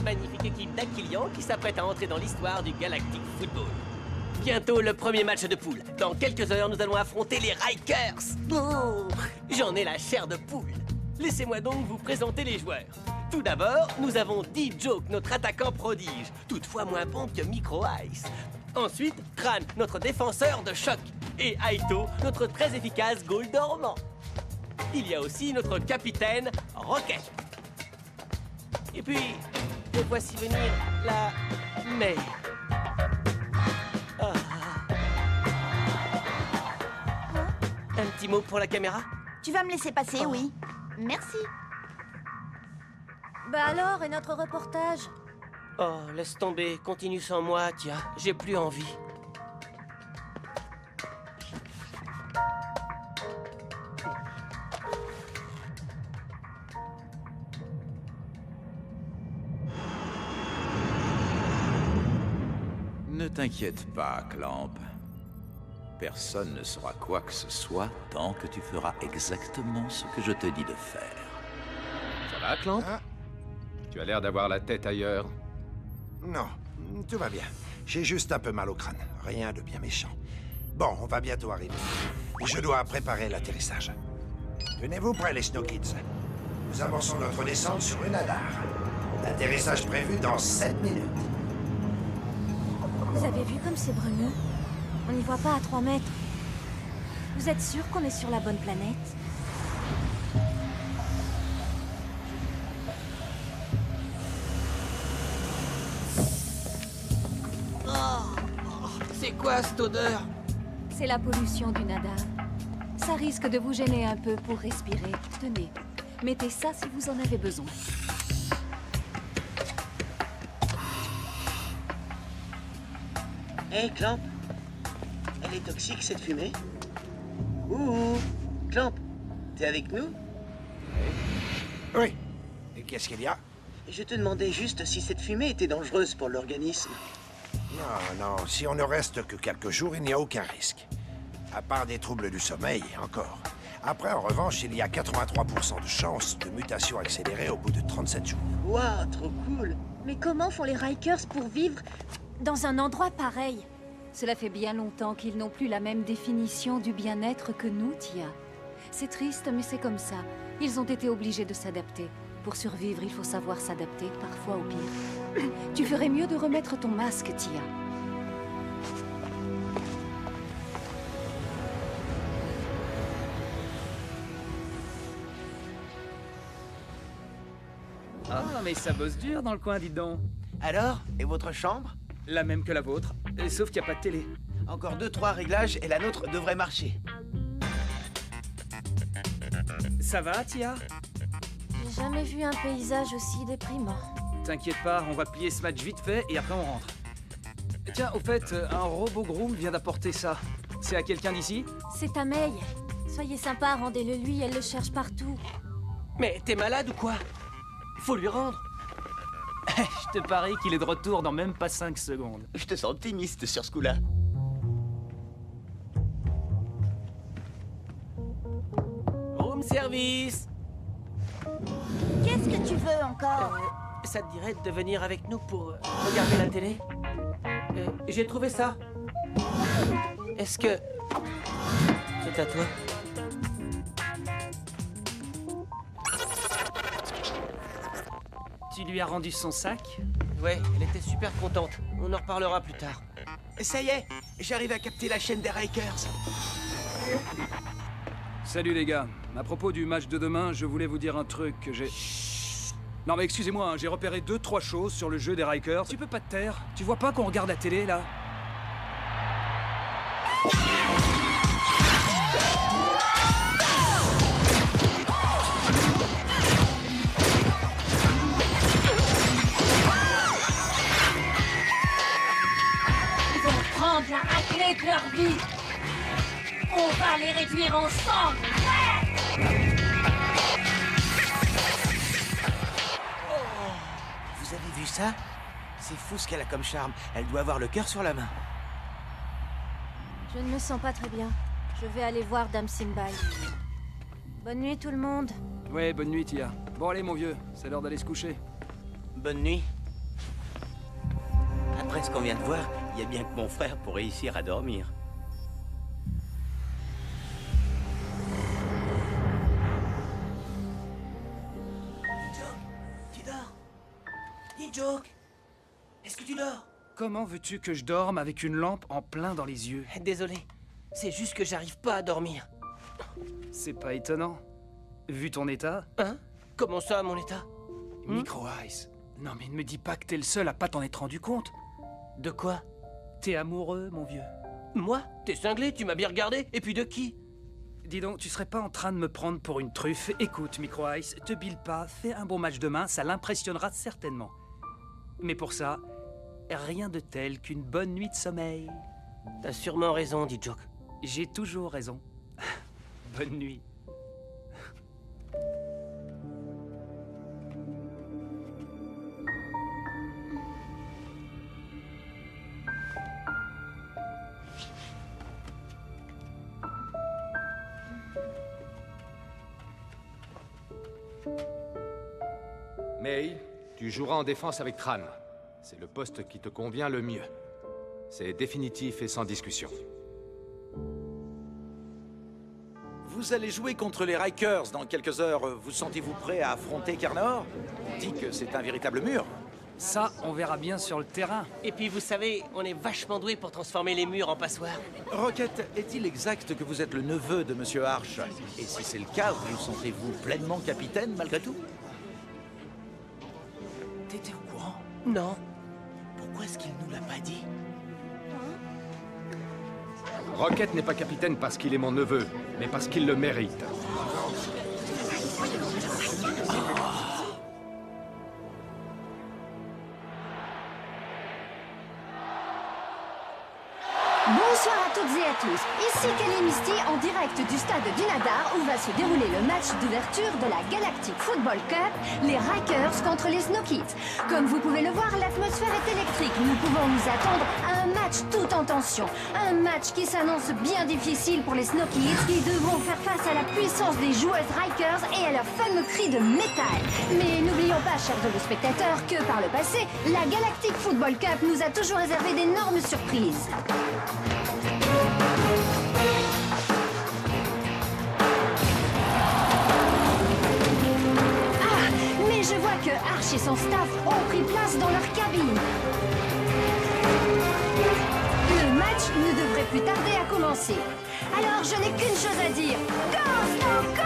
magnifique équipe d'Aquilian qui s'apprête à entrer dans l'histoire du Galactic Football. Bientôt le premier match de poule. Dans quelques heures, nous allons affronter les Rikers. Oh, j'en ai la chair de poule. Laissez-moi donc vous présenter les joueurs. Tout d'abord, nous avons D-Joke, notre attaquant prodige, toutefois moins bon que Micro Ice. Ensuite, Crane, notre défenseur de choc. Et Aito, notre très efficace goal dormant. Il y a aussi notre capitaine, Rocket. Et puis, me voici venir la mer. Ah. Un petit mot pour la caméra? Tu vas me laisser passer, Oh. oui. Merci. Bah alors, et notre reportage? Oh, laisse tomber, continue sans moi, Tia. J'ai plus envie. Ne t'inquiète pas, Clamp. Personne ne saura quoi que ce soit tant que tu feras exactement ce que je te dis de faire. Ça va, Clamp? Ah. Tu as l'air d'avoir la tête ailleurs. Non, tout va bien. J'ai juste un peu mal au crâne. Rien de bien méchant. Bon, on va bientôt arriver. Je dois préparer l'atterrissage. Tenez-vous prêts, les Snow Kids. Nous amorçons notre descente sur une radar. L'atterrissage prévu dans 7 minutes. Vous avez vu comme c'est brumeux? On n'y voit pas à 3 mètres. Vous êtes sûr qu'on est sur la bonne planète? C'est quoi cette odeur? C'est la pollution du nada. Ça risque de vous gêner un peu pour respirer. Tenez, mettez ça si vous en avez besoin. Hé, Clamp. Elle est toxique, cette fumée? Ouh, Clamp, t'es avec nous? Oui. Et qu'est-ce qu'il y a? Je te demandais juste si cette fumée était dangereuse pour l'organisme. Non, non, si on ne reste que quelques jours, il n'y a aucun risque. À part des troubles du sommeil, encore. Après, en revanche, il y a 83% de chances de mutation accélérée au bout de 37 jours. Waouh, trop cool! Mais comment font les Rikers pour vivre dans un endroit pareil? Cela fait bien longtemps qu'ils n'ont plus la même définition du bien-être que nous, Tia. C'est triste, mais c'est comme ça. Ils ont été obligés de s'adapter. Pour survivre, il faut savoir s'adapter, parfois au pire. Tu ferais mieux de remettre ton masque, Tia. Ah, mais ça bosse dur dans le coin, dites donc. Alors, et votre chambre? La même que la vôtre, sauf qu'il n'y a pas de télé. Encore 2-3 réglages et la nôtre devrait marcher. Ça va, Tia? J'ai jamais vu un paysage aussi déprimant. T'inquiète pas, on va plier ce match vite fait et après on rentre. Tiens, au fait, un robot groom vient d'apporter ça. C'est à quelqu'un d'ici? C'est à May. Soyez sympa, rendez-le lui, elle le cherche partout. Mais t'es malade ou quoi? Faut lui rendre. Je te parie qu'il est de retour dans même pas 5 secondes. Je te sens optimiste sur ce coup-là. Room service. Qu'est-ce que tu veux encore? Ça te dirait de venir avec nous pour regarder la télé? J'ai trouvé ça. Est-ce que... c'est à toi? Tu lui as rendu son sac? Ouais, elle était super contente. On en reparlera plus tard. Ça y est, j'arrive à capter la chaîne des Rikers. Salut les gars. À propos du match de demain, je voulais vous dire un truc que j'ai... Non mais excusez-moi, hein, j'ai repéré 2-3 choses sur le jeu des Rikers. Tu peux pas te taire? Tu vois pas qu'on regarde la télé, là? Ils vont prendre la raclée de leur vie. On va les réduire en cendres. Vous avez vu ça? C'est fou ce qu'elle a comme charme. Elle doit avoir le cœur sur la main. Je ne me sens pas très bien. Je vais aller voir Dame Simbai. Bonne nuit tout le monde. Ouais, bonne nuit, Tia. Bon allez, mon vieux, c'est l'heure d'aller se coucher. Bonne nuit. ce qu'on vient de voir, il y a bien que mon frère pour réussir à dormir. Tu dors? Dis, Joke, est-ce que tu dors? Comment veux-tu que je dorme avec une lampe en plein dans les yeux? Désolé, c'est juste que j'arrive pas à dormir. C'est pas étonnant. Vu ton état. Hein? Comment ça, mon état? Micro-Ice. Non mais ne me dis pas que t'es le seul à pas t'en être rendu compte. De quoi? T'es amoureux, mon vieux. Moi? T'es cinglé, tu m'as bien regardé. Et puis de qui? Dis donc, tu serais pas en train de me prendre pour une truffe? Écoute, Micro-Ice, te bile pas, fais un bon match demain, ça l'impressionnera certainement. Mais pour ça, rien de tel qu'une bonne nuit de sommeil. T'as sûrement raison, dit Joke. J'ai toujours raison. Bonne nuit. May, tu joueras en défense avec Tran. C'est le poste qui te convient le mieux. C'est définitif et sans discussion. Vous allez jouer contre les Rikers dans quelques heures. Vous sentez-vous prêt à affronter Carnor? On dit que c'est un véritable mur. Ça, on verra bien sur le terrain. Et puis, vous savez, on est vachement doué pour transformer les murs en passoires. Rocket, est-il exact que vous êtes le neveu de Monsieur Arch? Et si c'est le cas, vous sentez-vous pleinement capitaine malgré tout? T'étais au courant? Non. Pourquoi est-ce qu'il nous l'a pas dit? Rocket n'est pas capitaine parce qu'il est mon neveu, mais parce qu'il le mérite. Bonsoir à toutes et à tous, ici Kelly Misty en direct du stade du Nadar où va se dérouler le match d'ouverture de la Galactic Football Cup, les Rikers contre les Snow Kids. Comme vous pouvez le voir, l'atmosphère est électrique, nous pouvons nous attendre à un match tout en tension. Un match qui s'annonce bien difficile pour les Snow Kids qui devront faire face à la puissance des joueuses Rikers et à leur fameux cri de métal. Mais n'oublions pas, chers téléspectateurs, que par le passé, la Galactic Football Cup nous a toujours réservé d'énormes surprises. Mais je vois que Arch et son staff ont pris place dans leur cabine. Le match ne devrait plus tarder à commencer. Alors je n'ai qu'une chose à dire. Go, Snow, go!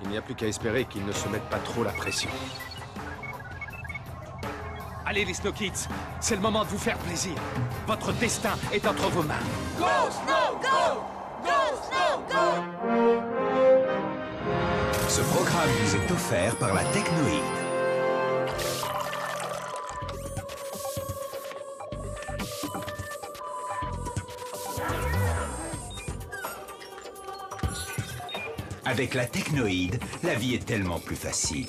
Il n'y a plus qu'à espérer qu'ils ne se mettent pas trop la pression. Allez les Snow Kids, c'est le moment de vous faire plaisir. Votre destin est entre vos mains. Go, Snow, go! Go, Snow, go! Ce programme vous est offert par la Technoïde. Avec la Technoïde, la vie est tellement plus facile.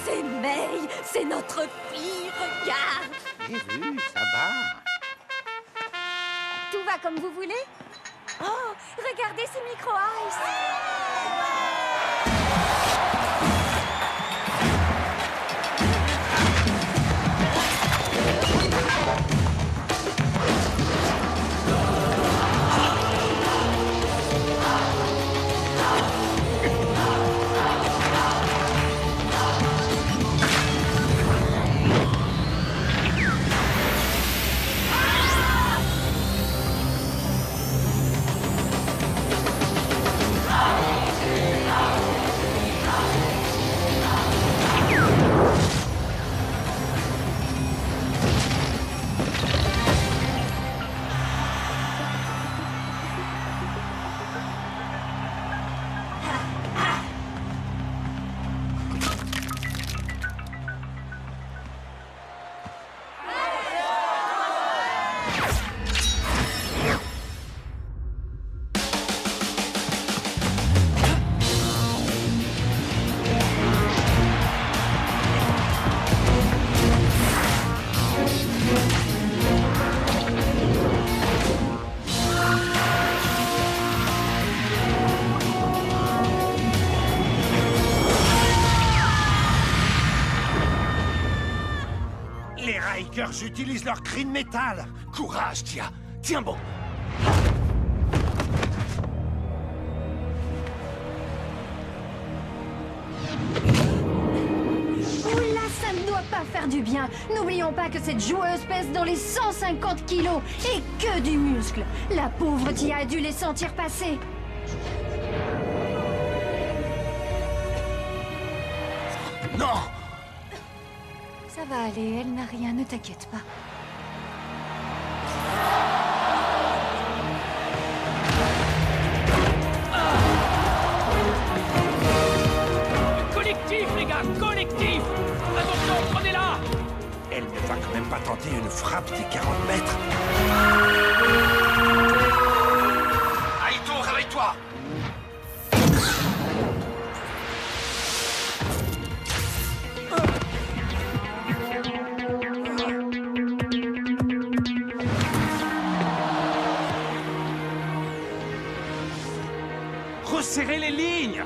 C'est May, c'est notre fille, regarde. J'ai vu, ça va. Tout va comme vous voulez? Oh, regardez ces micro-ice. Les Rikers utilisent leur cri de métal. Courage, Tia. Tiens bon. Oula, ça ne doit pas faire du bien. N'oublions pas que cette joueuse pèse dans les 150 kilos et que du muscle. La pauvre Tia a dû les sentir passer. Non! Ça va aller, elle n'a rien, ne t'inquiète pas. Collectif, les gars, collectif! Attention, prenez-la! Elle ne va quand même pas tenter une frappe des 40 mètres. Aito, réveille-toi! Resserrez les lignes!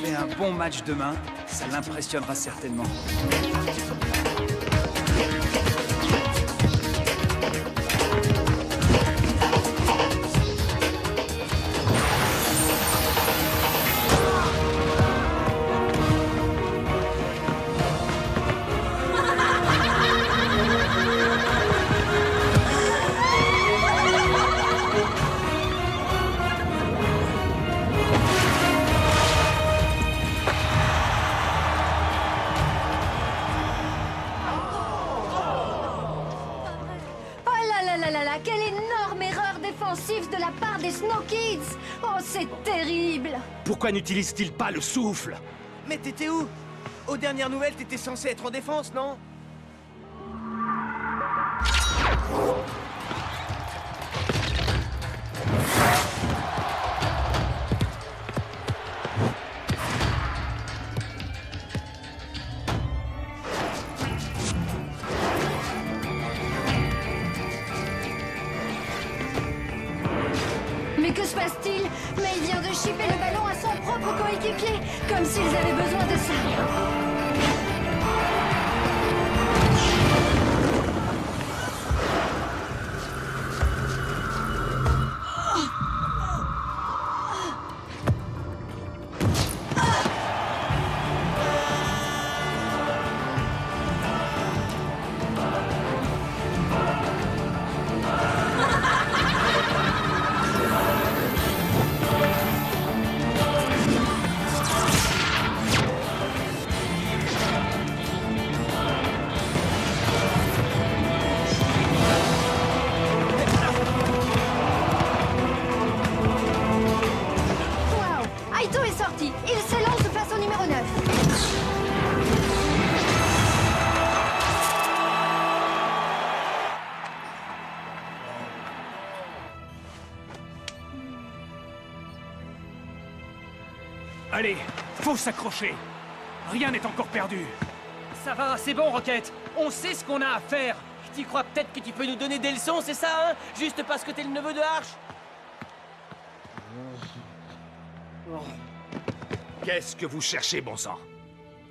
Fais un bon match demain, ça l'impressionnera certainement. Quelle énorme erreur défensive de la part des Snow Kids! Oh, c'est terrible! Pourquoi n'utilise-t-il pas le souffle? Mais t'étais où? Aux dernières nouvelles, t'étais censé être en défense, non? Mais que se passe-t-il? Mais il vient de chipper le ballon à son propre coéquipier, comme s'ils avaient besoin de ça. Aito est sorti. Il s'élance face au numéro 9. Allez, faut s'accrocher. Rien n'est encore perdu. Ça va, c'est bon, Rocket. On sait ce qu'on a à faire. Tu crois peut-être que tu peux nous donner des leçons, c'est ça, hein? Juste parce que t'es le neveu de Arch? Qu'est-ce que vous cherchez, bon sang?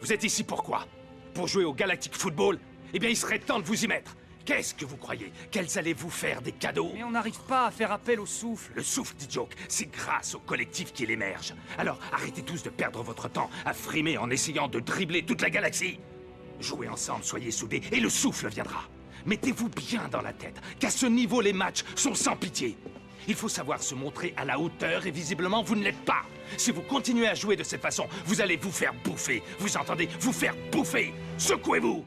Vous êtes ici pourquoi? Pour jouer au Galactic Football? Eh bien, il serait temps de vous y mettre. Qu'est-ce que vous croyez? Qu'elles allaient vous faire des cadeaux? Mais on n'arrive pas à faire appel au souffle. Le souffle, dit Joke, c'est grâce au collectif qu'il émerge. Alors, arrêtez tous de perdre votre temps à frimer en essayant de dribbler toute la galaxie. Jouez ensemble, soyez soudés, et le souffle viendra. Mettez-vous bien dans la tête qu'à ce niveau, les matchs sont sans pitié. Il faut savoir se montrer à la hauteur, et visiblement, vous ne l'êtes pas. Si vous continuez à jouer de cette façon, vous allez vous faire bouffer. Vous entendez? Vous faire bouffer. Secouez-vous!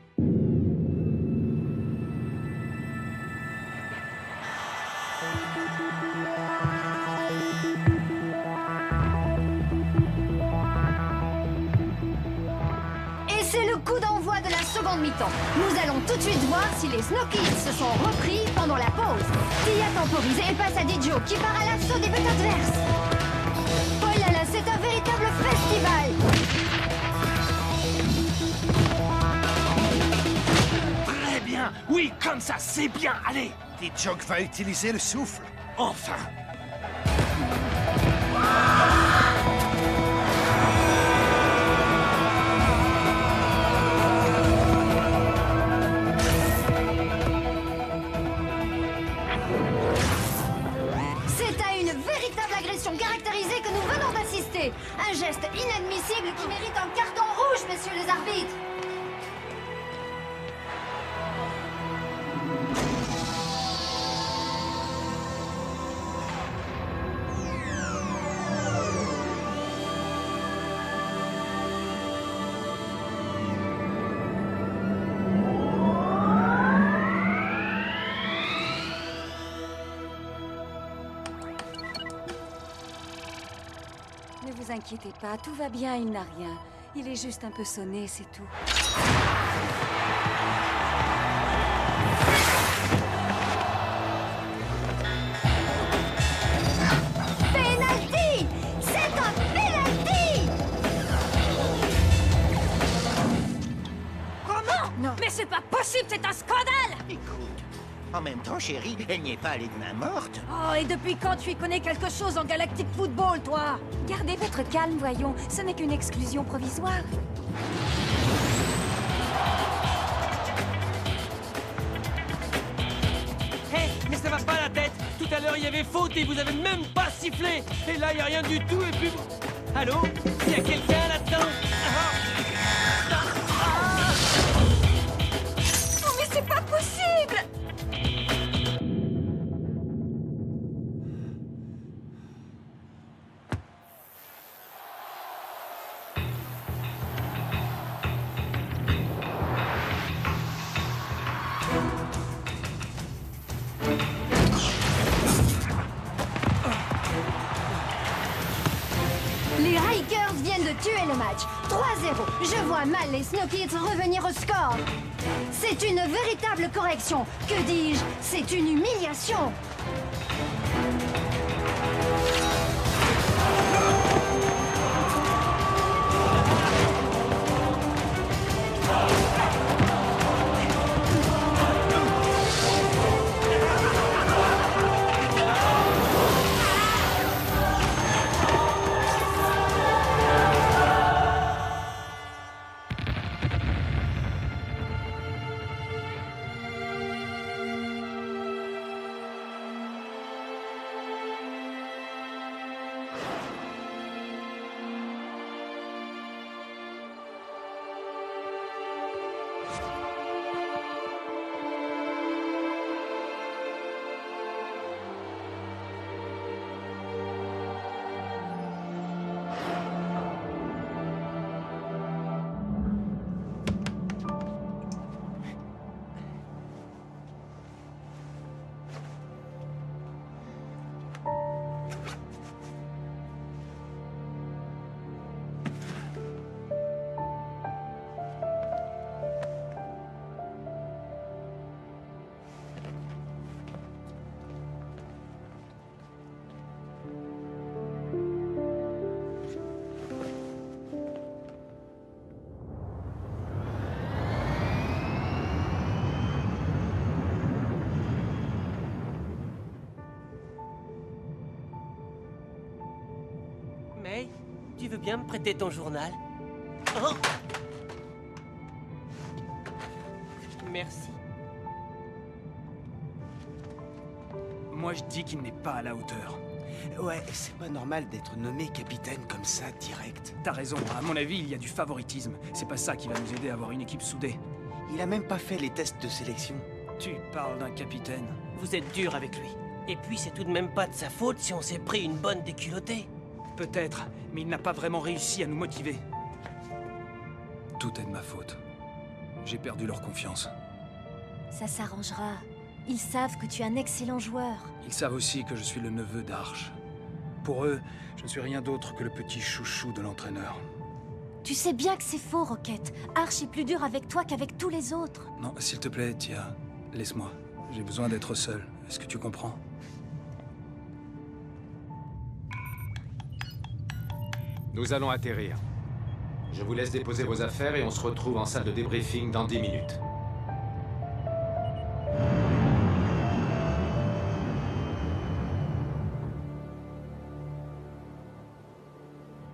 Et c'est C'est le coup d'envoi de la seconde mi-temps. Nous allons tout de suite voir si les Snow Kids se sont repris pendant la pause. Tia temporise et passe à Dijo qui part à l'assaut des buts adverses. Oh là là, c'est un véritable festival. Très bien. Oui, comme ça, c'est bien. Allez. Dijok va utiliser le souffle. Enfin. C'est à une véritable agression caractérisée que nous venons d'assister. Un geste inadmissible qui mérite un carton rouge, messieurs les arbitres. Ne vous inquiétez pas, tout va bien, il n'a rien. Il est juste un peu sonné, c'est tout. Penalty! C'est un penalty! Comment? Non, mais c'est pas possible, c'est un scandale! Écoute, en même temps, chérie, elle n'y est pas allée de main morte. Oh, et depuis quand tu y connais quelque chose en Galactic Football, toi? Gardez votre calme, voyons. Ce n'est qu'une exclusion provisoire. Hé, mais ça va pas la tête. Tout à l'heure, il y avait faute et vous avez même pas sifflé. Et là, il y a rien du tout et puis... Allô? Il y a quelqu'un là-dedans? Oh, mais c'est pas possible! Les Rikers viennent de tuer le match. 3-0. Je vois mal les Snow Kids revenir au score. C'est une véritable correction. Que dis-je? C'est une humiliation. May, tu veux bien me prêter ton journal? Oh! Merci. Moi, je dis qu'il n'est pas à la hauteur. Ouais, c'est pas normal d'être nommé capitaine comme ça, direct. T'as raison, à mon avis, il y a du favoritisme. C'est pas ça qui va nous aider à avoir une équipe soudée. Il a même pas fait les tests de sélection. Tu parles d'un capitaine. Vous êtes dur avec lui. Et puis, c'est tout de même pas de sa faute si on s'est pris une bonne déculottée. Peut-être, mais il n'a pas vraiment réussi à nous motiver. Tout est de ma faute. J'ai perdu leur confiance. Ça s'arrangera. Ils savent que tu es un excellent joueur. Ils savent aussi que je suis le neveu d'Arch. Pour eux, je ne suis rien d'autre que le petit chouchou de l'entraîneur. Tu sais bien que c'est faux, Rocket. Arch est plus dur avec toi qu'avec tous les autres. Non, s'il te plaît, Tia, laisse-moi. J'ai besoin d'être seul. Est-ce que tu comprends? Nous allons atterrir. Je vous laisse déposer vos affaires et on se retrouve en salle de débriefing dans 10 minutes.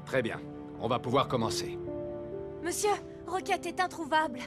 Très bien. On va pouvoir commencer. Monsieur, Rocket est introuvable.